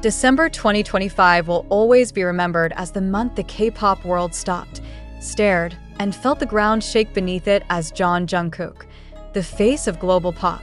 December 2025 will always be remembered as the month the K-pop world stopped, stared, and felt the ground shake beneath it as Jungkook, the face of global pop,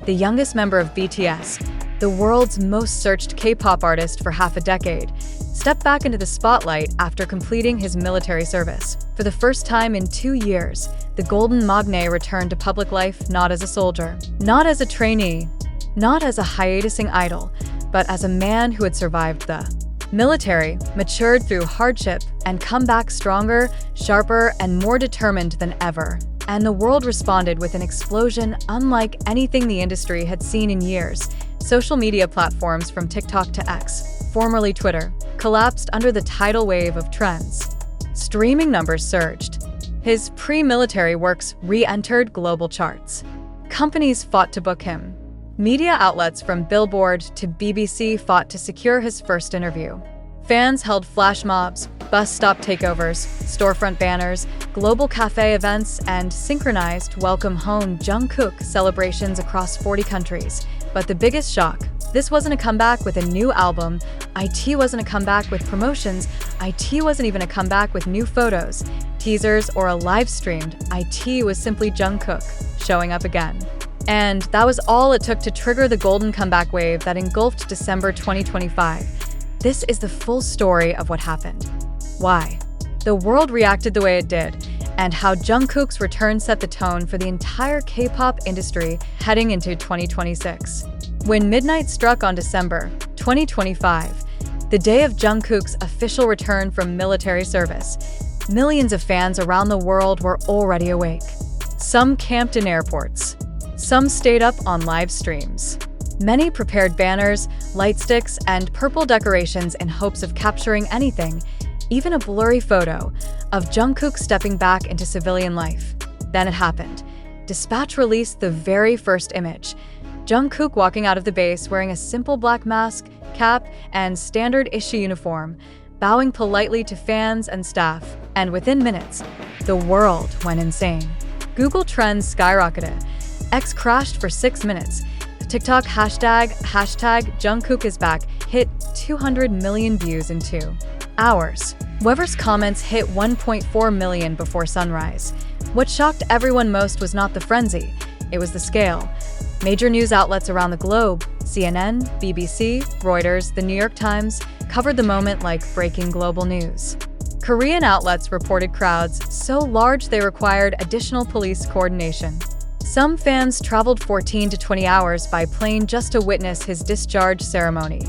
the youngest member of BTS, the world's most searched K-pop artist for half a decade, stepped back into the spotlight after completing his military service. For the first time in 2 years, the Golden Magne returned to public life not as a soldier, not as a trainee, not as a hiatusing idol, but as a man who had survived the military, matured through hardship, and come back stronger, sharper, and more determined than ever. And the world responded with an explosion unlike anything the industry had seen in years. Social media platforms from TikTok to X, formerly Twitter, collapsed under the tidal wave of trends. Streaming numbers surged. His pre-military works re-entered global charts. Companies fought to book him. Media outlets from Billboard to BBC fought to secure his first interview. Fans held flash mobs, bus stop takeovers, storefront banners, global cafe events, and synchronized welcome home Jungkook celebrations across 40 countries. But the biggest shock, this wasn't a comeback with a new album, it wasn't a comeback with promotions, it wasn't even a comeback with new photos, teasers, or a live-streamed, it was simply Jungkook showing up again. And that was all it took to trigger the golden comeback wave that engulfed December 2025. This is the full story of what happened, why the world reacted the way it did, and how Jungkook's return set the tone for the entire K-pop industry heading into 2026. When midnight struck on December 2025, the day of Jungkook's official return from military service, millions of fans around the world were already awake. Some camped in airports. Some stayed up on live streams. Many prepared banners, light sticks, and purple decorations in hopes of capturing anything, even a blurry photo, of Jungkook stepping back into civilian life. Then it happened. Dispatch released the very first image. Jungkook walking out of the base wearing a simple black mask, cap, and standard-issue uniform, bowing politely to fans and staff. And within minutes, the world went insane. Google Trends skyrocketed. X crashed for 6 minutes. The TikTok hashtag Jungkook is back hit 200 million views in 2 hours. Wever's comments hit 1.4 million before sunrise. What shocked everyone most was not the frenzy, it was the scale. Major news outlets around the globe, CNN, BBC, Reuters, The New York Times, covered the moment like breaking global news. Korean outlets reported crowds so large they required additional police coordination. Some fans traveled 14 to 20 hours by plane just to witness his discharge ceremony.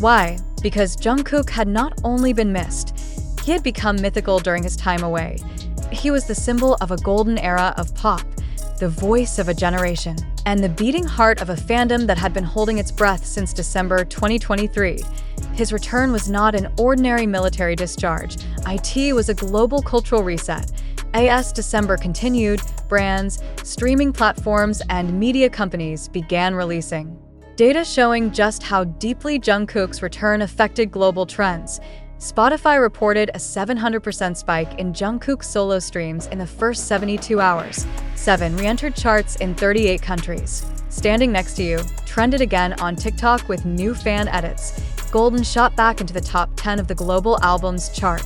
Why? Because Jungkook had not only been missed, he had become mythical during his time away. He was the symbol of a golden era of pop, the voice of a generation, and the beating heart of a fandom that had been holding its breath since December 2023. His return was not an ordinary military discharge. It was a global cultural reset. As December continued, brands, streaming platforms, and media companies began releasing data showing just how deeply Jungkook's return affected global trends. Spotify reported a 700% spike in Jungkook's solo streams in the first 72 hours. 7 re-entered charts in 38 countries. Standing Next to You trended again on TikTok with new fan edits. Golden shot back into the top 10 of the global albums chart.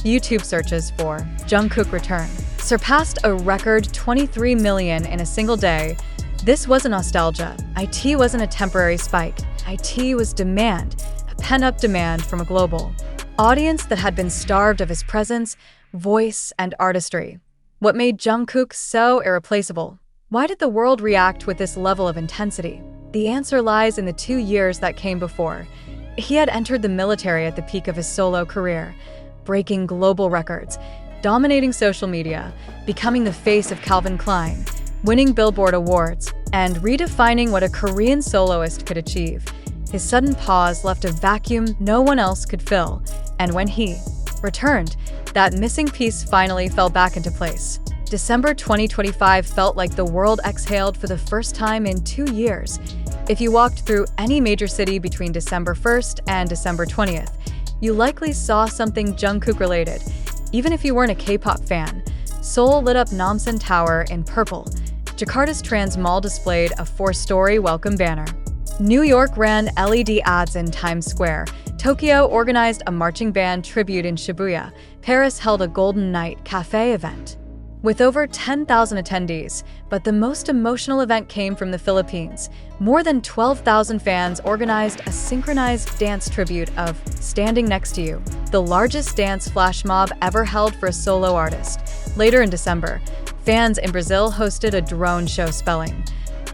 YouTube searches for Jungkook return surpassed a record 23 million in a single day. This wasn't nostalgia. It wasn't a temporary spike. It was demand, a pent-up demand from a global audience that had been starved of his presence, voice, and artistry. What made Jungkook so irreplaceable? Why did the world react with this level of intensity? The answer lies in the 2 years that came before. He had entered the military at the peak of his solo career, breaking global records, dominating social media, becoming the face of Calvin Klein, winning Billboard awards, and redefining what a Korean soloist could achieve. His sudden pause left a vacuum no one else could fill, and when he returned, that missing piece finally fell back into place. December 2025 felt like the world exhaled for the first time in 2 years. If you walked through any major city between December 1st and December 20th, you likely saw something Jungkook related. Even if you weren't a K-pop fan, Seoul lit up Namsan Tower in purple. Jakarta's Trans Mall displayed a 4-story welcome banner. New York ran LED ads in Times Square. Tokyo organized a marching band tribute in Shibuya. Paris held a Golden Night cafe event with over 10,000 attendees. But the most emotional event came from the Philippines. More than 12,000 fans organized a synchronized dance tribute of Standing Next to You, the largest dance flash mob ever held for a solo artist. Later in December, fans in Brazil hosted a drone show spelling,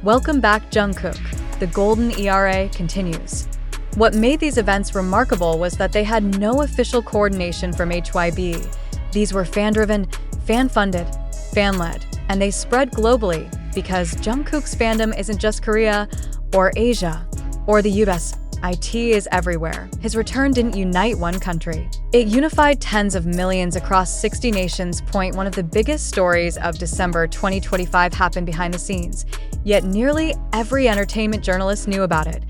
"Welcome back, Jungkook." The golden era continues. What made these events remarkable was that they had no official coordination from HYB. These were fan-driven, fan-funded, fan-led, and they spread globally because Jungkook's fandom isn't just Korea or Asia or the US. IT is everywhere. His return didn't unite one country. It unified tens of millions across 60 nations. One of the biggest stories of December 2025 happened behind the scenes, yet nearly every entertainment journalist knew about it.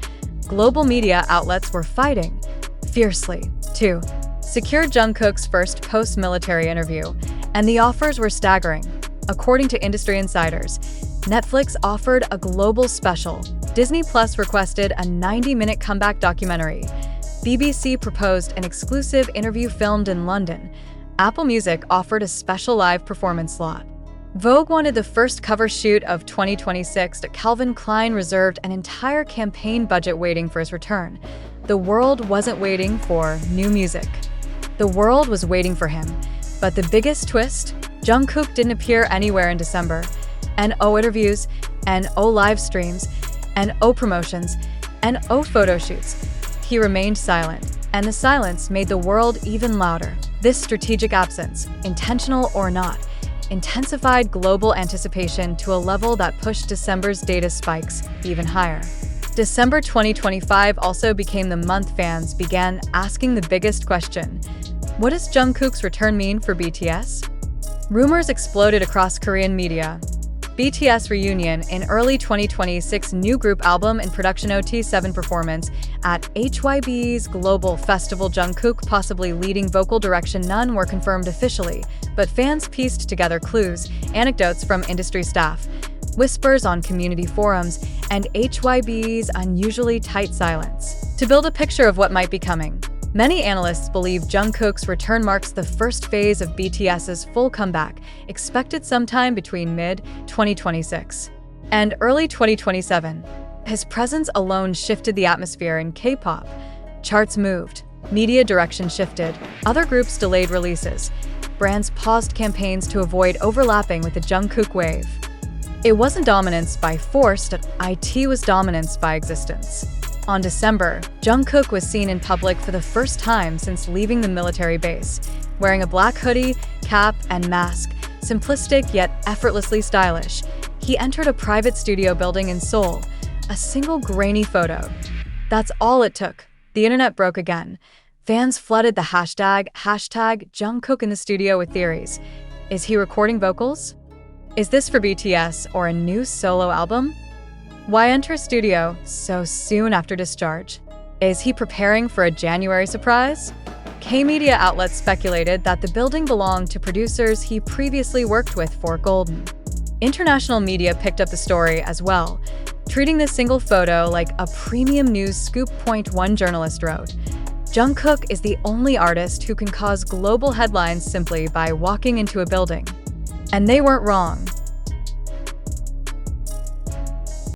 Global media outlets were fighting fiercely to secure Jungkook's first post-military interview, and the offers were staggering. According to industry insiders, Netflix offered a global special. Disney Plus requested a 90-minute comeback documentary. BBC proposed an exclusive interview filmed in London. Apple Music offered a special live performance slot. Vogue wanted the first cover shoot of 2026. Calvin Klein reserved an entire campaign budget waiting for his return. The world wasn't waiting for new music. The world was waiting for him. But the biggest twist? Jungkook didn't appear anywhere in December. No interviews, no live streams, no promotions, no photo shoots. He remained silent, and the silence made the world even louder. This strategic absence, intentional or not, intensified global anticipation to a level that pushed December's data spikes even higher. December 2025 also became the month fans began asking the biggest question: what does Jungkook's return mean for BTS? Rumors exploded across Korean media. BTS reunion in early 2026 new group album and production OT7 performance at HYB's global festival. Jungkook possibly leading vocal direction. None were confirmed officially, but fans pieced together clues, anecdotes from industry staff, whispers on community forums, and HYB's unusually tight silence to build a picture of what might be coming. Many analysts believe Jungkook's return marks the first phase of BTS's full comeback, expected sometime between mid-2026 and early 2027. His presence alone shifted the atmosphere in K-pop. Charts moved, media direction shifted, other groups delayed releases, brands paused campaigns to avoid overlapping with the Jungkook wave. It wasn't dominance by force, it was dominance by existence. On December, Jungkook was seen in public for the first time since leaving the military base, wearing a black hoodie, cap, and mask, simplistic yet effortlessly stylish. He entered a private studio building in Seoul. A single grainy photo. That's all it took. The internet broke again. Fans flooded the hashtag Jungkook in the studio with theories. Is he recording vocals? Is this for BTS or a new solo album? Why enter studio so soon after discharge? Is he preparing for a January surprise? K-media outlets speculated that the building belonged to producers he previously worked with for Golden. International media picked up the story as well, treating this single photo like a premium news scoop. One journalist wrote, "Jungkook is the only artist who can cause global headlines simply by walking into a building." And they weren't wrong.